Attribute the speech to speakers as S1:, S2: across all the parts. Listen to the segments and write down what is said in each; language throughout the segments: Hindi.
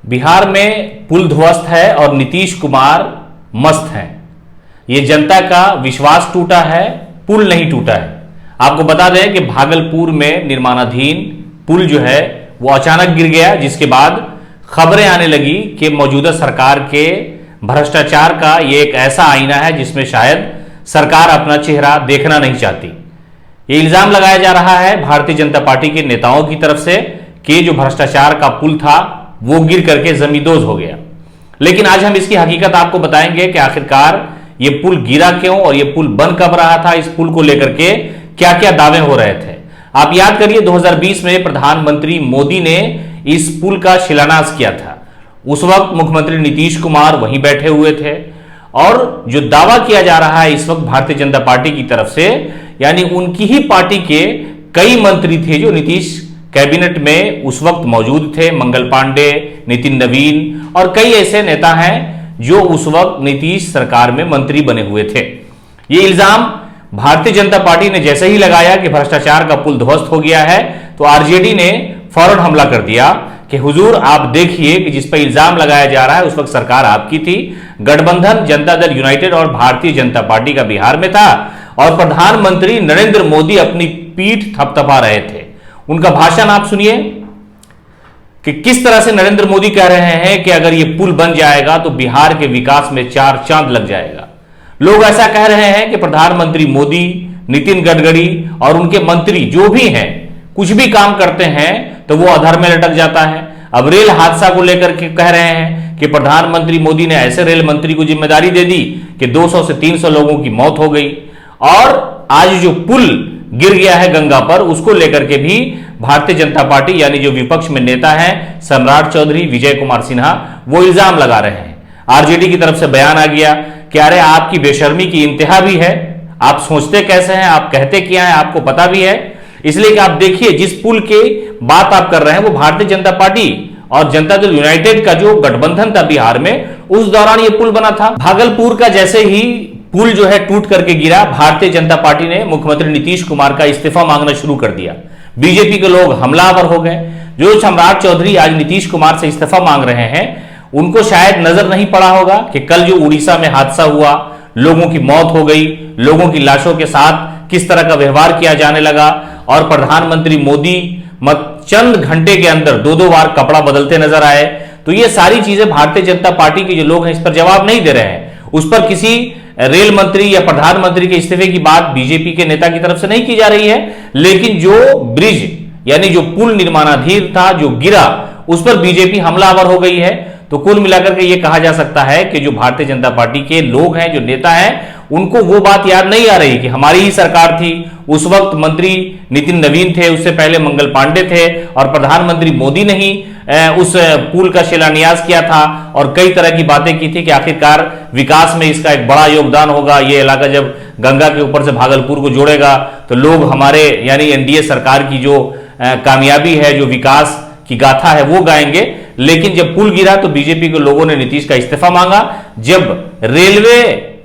S1: बिहार में पुल ध्वस्त है और नीतीश कुमार मस्त हैं। ये जनता का विश्वास टूटा है, पुल नहीं टूटा है। आपको बता दें कि भागलपुर में निर्माणाधीन पुल जो है वो अचानक गिर गया, जिसके बाद खबरें आने लगी कि मौजूदा सरकार के भ्रष्टाचार का ये एक ऐसा आईना है जिसमें शायद सरकार अपना चेहरा देखना नहीं चाहती। ये इल्जाम लगाया जा रहा है भारतीय जनता पार्टी के नेताओं की तरफ से कि जो भ्रष्टाचार का पुल था वो गिर करके जमींदोज हो गया। लेकिन आज हम इसकी हकीकत आपको बताएंगे कि आखिरकार ये पुल गिरा क्यों और ये पुल बन कब रहा था, इस पुल को लेकर के क्या क्या दावे हो रहे थे। आप याद करिए 2020 में प्रधानमंत्री मोदी ने इस पुल का शिलान्यास किया था। उस वक्त मुख्यमंत्री नीतीश कुमार वहीं बैठे हुए थे और जो दावा किया जा रहा है इस वक्त भारतीय जनता पार्टी की तरफ से, यानी उनकी ही पार्टी के कई मंत्री थे जो नीतीश कैबिनेट में उस वक्त मौजूद थे। मंगल पांडे, नितिन नवीन और कई ऐसे नेता हैं जो उस वक्त नीतीश सरकार में मंत्री बने हुए थे। ये इल्जाम भारतीय जनता पार्टी ने जैसे ही लगाया कि भ्रष्टाचार का पुल ध्वस्त हो गया है, तो आरजेडी ने फौरन हमला कर दिया कि हुजूर आप देखिए कि जिस पर इल्जाम लगाया जा रहा है उस वक्त सरकार आपकी थी। गठबंधन जनता दल यूनाइटेड और भारतीय जनता पार्टी का बिहार में था और प्रधानमंत्री नरेंद्र मोदी अपनी पीठ थपथपा रहे थे। उनका भाषण आप सुनिए कि किस तरह से नरेंद्र मोदी कह रहे हैं कि अगर यह पुल बन जाएगा तो बिहार के विकास में 4 चांद लग जाएगा। लोग ऐसा कह रहे हैं कि प्रधानमंत्री मोदी, नितिन गडकरी और उनके मंत्री जो भी हैं कुछ भी काम करते हैं तो वो अधर में लटक जाता है। अब रेल हादसा को लेकर के कह रहे हैं कि प्रधानमंत्री मोदी ने ऐसे रेल मंत्री को जिम्मेदारी दे दी कि 200 से 300 लोगों की मौत हो गई। और आज जो पुल गिर गया है गंगा पर, उसको लेकर के भी भारतीय जनता पार्टी यानी जो विपक्ष में नेता हैं सम्राट चौधरी, विजय कुमार सिन्हा, वो इल्जाम लगा रहे हैं। आरजेडी की तरफ से बयान आ गया कि अरे आपकी बेशर्मी की इंतहा भी है, आप सोचते कैसे हैं, आप कहते क्या है, आपको पता भी है। इसलिए कि आप देखिए जिस पुल की बात आप कर रहे हैं वो भारतीय जनता पार्टी और जनता दल यूनाइटेड का जो गठबंधन था बिहार में, उस दौरान ये पुल बना था। भागलपुर का जैसे ही पुल जो है टूट करके गिरा, भारतीय जनता पार्टी ने मुख्यमंत्री नीतीश कुमार का इस्तीफा मांगना शुरू कर दिया। बीजेपी के लोग हमलावर हो गए। जो सम्राट चौधरी आज नीतीश कुमार से इस्तीफा मांग रहे हैं, उनको शायद नजर नहीं पड़ा होगा कि कल जो उड़ीसा में हादसा हुआ, लोगों की मौत हो गई, लोगों की लाशों के साथ किस तरह का व्यवहार किया जाने लगा और प्रधानमंत्री मोदी चंद घंटे के अंदर 2-2 बार कपड़ा बदलते नजर आए। तो ये सारी चीजें भारतीय जनता पार्टी के जो लोग हैं इस पर जवाब नहीं दे रहे हैं। उस पर किसी रेल मंत्री या प्रधानमंत्री के इस्तीफे की बात बीजेपी के नेता की तरफ से नहीं की जा रही है, लेकिन जो ब्रिज यानी जो पुल निर्माणाधीन था जो गिरा, उस पर बीजेपी हमलावर हो गई है। तो कुल मिलाकर के ये कहा जा सकता है कि जो भारतीय जनता पार्टी के लोग हैं, जो नेता हैं, उनको वो बात याद नहीं आ रही कि हमारी ही सरकार थी। उस वक्त मंत्री नितिन नवीन थे, उससे पहले मंगल पांडे थे और प्रधानमंत्री मोदी ने ही उस पुल का शिलान्यास किया था और कई तरह की बातें की थी कि आखिरकार विकास में इसका एक बड़ा योगदान होगा। ये इलाका जब गंगा के ऊपर से भागलपुर को जोड़ेगा तो लोग हमारे यानी एनडीए सरकार की जो कामयाबी है, जो विकास की गाथा है, वो गाएंगे। लेकिन जब पुल गिरा तो बीजेपी के लोगों ने नीतीश का इस्तीफा मांगा। जब रेलवे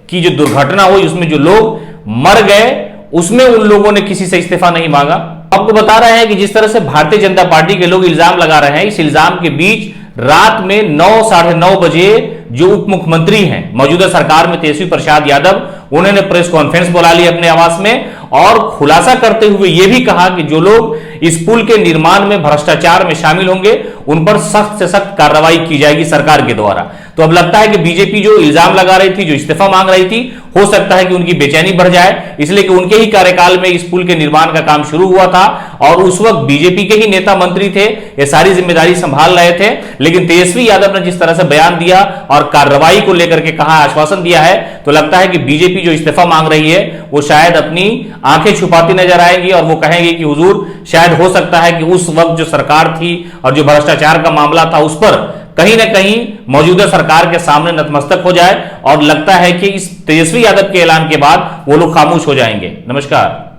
S1: की जो दुर्घटना हुई उसमें जो लोग मर गए, उसमें उन लोगों ने किसी से इस्तीफा नहीं मांगा। आपको बता रहे हैं कि जिस तरह से भारतीय जनता पार्टी के लोग इल्जाम लगा रहे हैं, इस इल्जाम के बीच रात में 9, साढ़े 9 बजे जो उप मुख्यमंत्री हैं मौजूदा सरकार में तेजस्वी प्रसाद यादव, उन्होंने प्रेस कॉन्फ्रेंस बुला ली अपने आवास में और खुलासा करते हुए यह भी कहा कि जो लोग इस पुल के निर्माण में भ्रष्टाचार में शामिल होंगे उन पर सख्त से सख्त कार्रवाई की जाएगी सरकार के द्वारा। तो अब लगता है कि बीजेपी जो इल्जाम लगा रही थी, जो इस्तीफा मांग रही थी, हो सकता है कि उनकी बेचैनी बढ़ जाए, इसलिए कि उनके ही कार्यकाल में इस पुल के निर्माण का काम शुरू हुआ था और उस वक्त बीजेपी के ही नेता मंत्री थे, ये सारी जिम्मेदारी संभाल रहे थे। लेकिन तेजस्वी यादव ने जिस तरह से बयान दिया और कार्रवाई को लेकर के कहा, आश्वासन दिया है, तो लगता है कि बीजेपी जो इस्तीफा मांग रही है वो शायद अपनी आंखें छुपाती नजर आएंगी और वो कहेंगे कि हुजूर शायद हो सकता है कि उस वक्त जो सरकार थी और जो भ्रष्टाचार का मामला था उस पर कहीं ना कहीं मौजूदा सरकार के सामने नतमस्तक हो जाए और लगता है कि इस तेजस्वी यादव के ऐलान के बाद वो लोग खामोश हो जाएंगे। नमस्कार।